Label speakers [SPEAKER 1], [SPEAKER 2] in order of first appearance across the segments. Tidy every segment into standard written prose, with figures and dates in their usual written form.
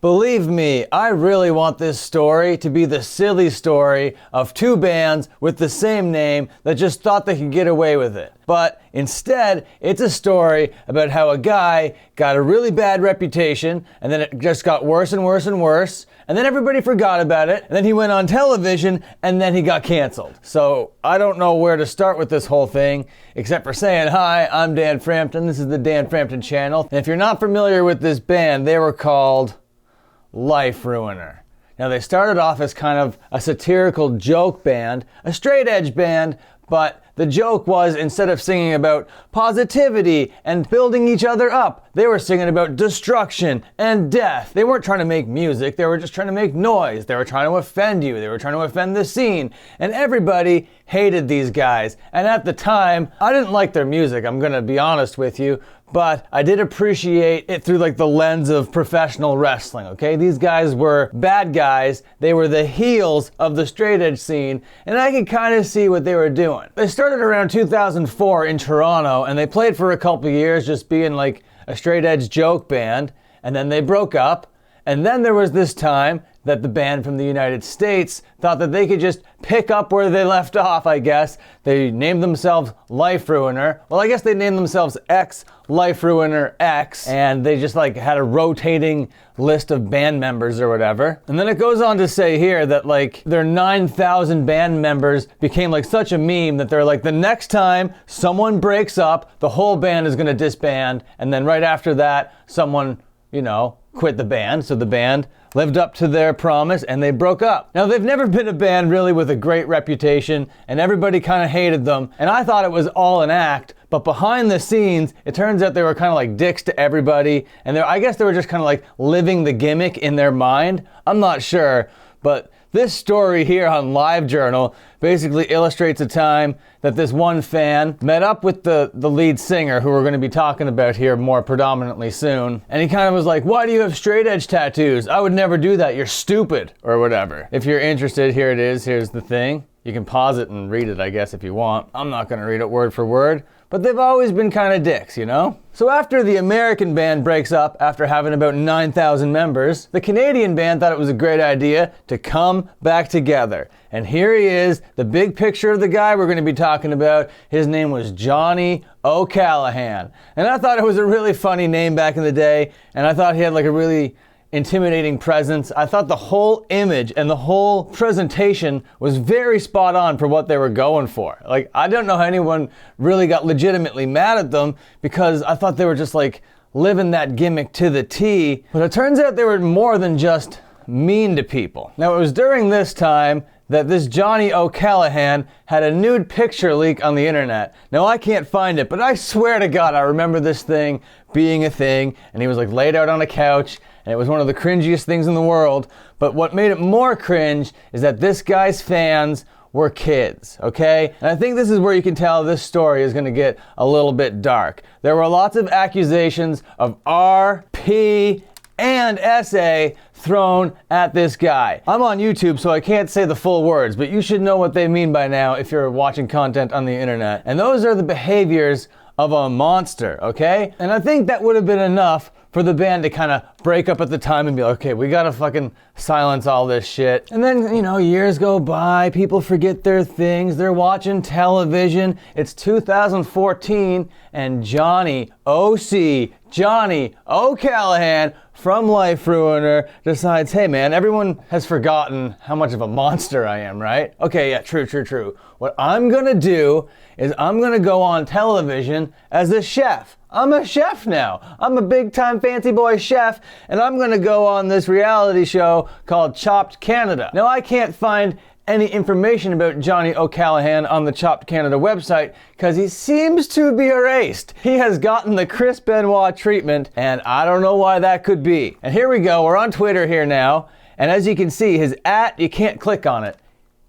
[SPEAKER 1] Believe me, I really want this story to be the silly story of two bands with the same name that just thought they could get away with it. But instead, it's a story about how a guy got a really bad reputation, and then it just got worse and worse and worse, and then everybody forgot about it, and then he went on television, and then he got canceled. So I don't know where to start with this whole thing, except for saying, hi, I'm Dan Frampton, this is the Dan Frampton channel, and if you're not familiar with this band, they were called Liferuiner. Now they started off as kind of a satirical joke band, a straight edge band, but the joke was, instead of singing about positivity and building each other up, they were singing about destruction and death. They weren't trying to make music, they were just trying to make noise. They were trying to offend you, they were trying to offend the scene. And everybody hated these guys. And at the time, I didn't like their music, I'm gonna be honest with you, but I did appreciate it through like the lens of professional wrestling, okay? These guys were bad guys, they were the heels of the straight edge scene, and I could kind of see what they were doing. They started around 2004 in Toronto, and they played for a couple years just being like a straight edge joke band, and then they broke up, and then there was this time that the band from the United States thought that they could just pick up where they left off, I guess. They named themselves Liferuiner. Well, I guess they named themselves X Liferuiner X, and they just like had a rotating list of band members or whatever. And then it goes on to say here that like their 9,000 band members became like such a meme that they're like, the next time someone breaks up, the whole band is gonna disband, and then right after that, someone, you know, quit the band. So the band lived up to their promise and they broke up. Now they've never been a band really with a great reputation, and everybody kind of hated them, and I thought it was all an act, but behind the scenes it turns out they were kind of like dicks to everybody, and I guess they were just kind of like living the gimmick in their mind. I'm not sure, but this story here on LiveJournal basically illustrates a time that this one fan met up with the lead singer, who we're going to be talking about here more predominantly soon, and he kind of was like, why do you have straight edge tattoos? I would never do that, you're stupid, or whatever. If you're interested, here it is, here's the thing. You can pause it and read it, I guess, if you want. I'm not going to read it word for word, but they've always been kind of dicks, you know? So after the American band breaks up after having about 9,000 members, the Canadian band thought it was a great idea to come back together. And here he is, the big picture of the guy we're going to be talking about. His name was Jonny O'Callaghan. And I thought it was a really funny name back in the day, and I thought he had like a really intimidating presence. I thought the whole image and the whole presentation was very spot on for what they were going for. Like, I don't know how anyone really got legitimately mad at them, because I thought they were just like living that gimmick to the T. But it turns out they were more than just mean to people. Now, it was during this time that this Jonny O'Callaghan had a nude picture leak on the internet. Now, I can't find it, but I swear to God, I remember this thing being a thing, and he was like laid out on a couch, and it was one of the cringiest things in the world. But what made it more cringe is that this guy's fans were kids, okay? And I think this is where you can tell this story is gonna get a little bit dark. There were lots of accusations of R, P, and SA thrown at this guy. I'm on YouTube, so I can't say the full words, but you should know what they mean by now if you're watching content on the internet. And those are the behaviors of a monster, okay? And I think that would have been enough for the band to kind of break up at the time and be like, okay, we gotta fucking silence all this shit. And then, you know, years go by, people forget their things, they're watching television, it's 2014, and Jonny O'Callaghan from Liferuiner decides, hey man, everyone has forgotten how much of a monster I am, right? Okay, yeah, true. What I'm gonna do is I'm gonna go on television as a chef. I'm a chef now. I'm a big time fancy boy chef, and I'm gonna go on this reality show called Chopped Canada. Now, I can't find any information about Jonny O'Callaghan on the Chopped Canada website because he seems to be erased. He has gotten the Chris Benoit treatment, and I don't know why that could be. And here we go, we're on Twitter here now, and as you can see, his @ you can't click on it.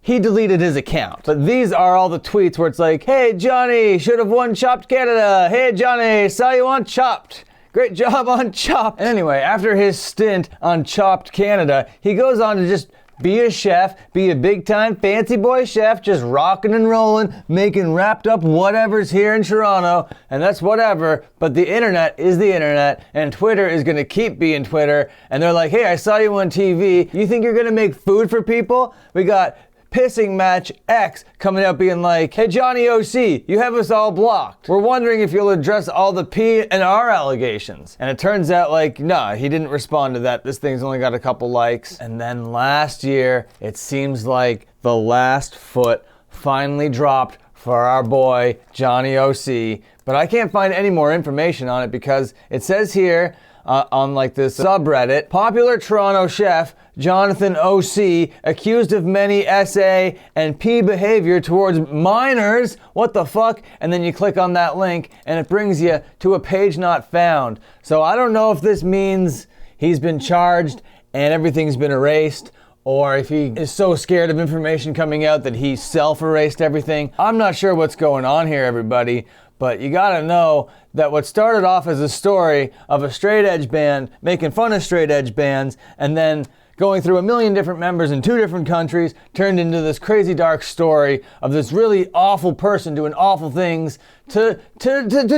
[SPEAKER 1] He deleted his account. But these are all the tweets where it's like, hey Jonny, should have won Chopped Canada. Hey Jonny, saw you on Chopped. Great job on Chopped. And anyway, after his stint on Chopped Canada, he goes on to just be a chef, be a big time fancy boy chef, just rocking and rolling, making wrapped up whatever's here in Toronto, and that's whatever, but the internet is the internet, and Twitter is gonna keep being Twitter, and they're like, hey, I saw you on TV, you think you're gonna make food for people? We got Pissing Match X coming out being like, hey Jonny OC, you have us all blocked. We're wondering if you'll address all the P and R allegations. And it turns out like, nah, he didn't respond to that. This thing's only got a couple likes. And then last year, it seems like the last foot finally dropped for our boy, Jonny OC. But I can't find any more information on it because it says here, on like this subreddit, popular Toronto chef Jonathan OC accused of many SA and P behavior towards minors. What the fuck? And then you click on that link and it brings you to a page not found. So I don't know if this means he's been charged and everything's been erased, or if he is so scared of information coming out that he self-erased everything. I'm not sure what's going on here, everybody. But you gotta know that what started off as a story of a straight edge band making fun of straight edge bands and then going through a million different members in 2 different countries turned into this crazy dark story of this really awful person doing awful things to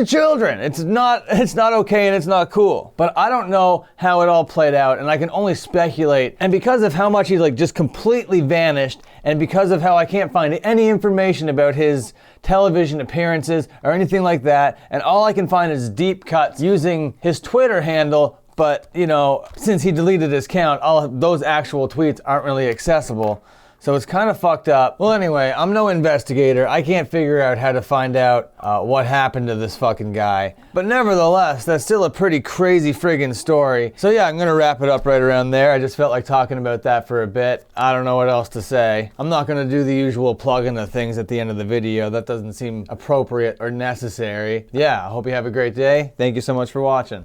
[SPEAKER 1] children. It's not okay and it's not cool. But I don't know how it all played out and I can only speculate. And because of how much he's like just completely vanished and because of how I can't find any information about his television appearances or anything like that, and all I can find is deep cuts using his Twitter handle. But, you know, since he deleted his account, all of those actual tweets aren't really accessible. So it's kind of fucked up. Well, anyway, I'm no investigator. I can't figure out how to find out what happened to this fucking guy. But nevertheless, that's still a pretty crazy friggin' story. So yeah, I'm gonna wrap it up right around there. I just felt like talking about that for a bit. I don't know what else to say. I'm not gonna do the usual plug-in of things at the end of the video. That doesn't seem appropriate or necessary. Yeah, I hope you have a great day. Thank you so much for watching.